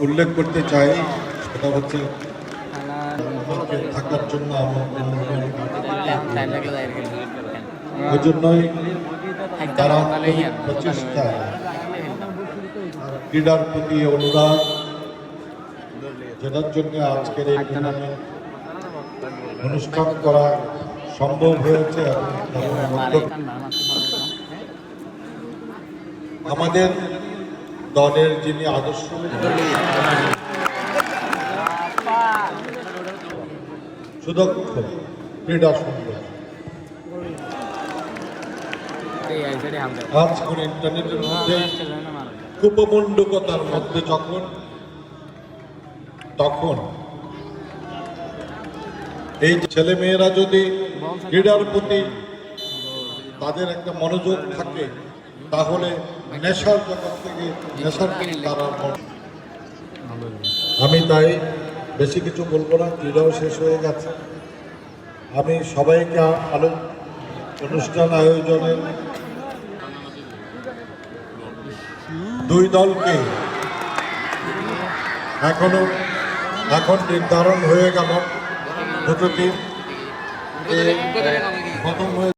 উল্লেখ করতে চাই সেটা হচ্ছে আমাকে থাকার জন্য ওই জন্যই তারা প্রচেষ্টায় ক্রীড়ার প্রতি অনুরাগ, যেটার জন্য আজকের এই টুর্নামেন্ট অনুষ্ঠান করা সম্ভব হয়েছে। আমাদের দলের যিনি আদর্শ সুদক্ষ ক্রীড়া সুন্দর, আজ কোন ইন্টারনেটের মধ্যে কুপমণ্ডকতার মধ্যে তখন এই ছেলে মেয়েরা যদি ক্রীড়ার প্রতি তাদের একটা মনোযোগ থাকে, তাহলে নেশার জগৎ থেকে নেশার তারা। আমি তাই বেশি কিছু বলবো না, ক্রীড়াও শেষ হয়ে গেছে। আমি সবাইকে অনুষ্ঠান আয়োজনের দুই দলকে এখন নির্ধারণ হয়ে গেল দুটো টিম প্রথম হয়ে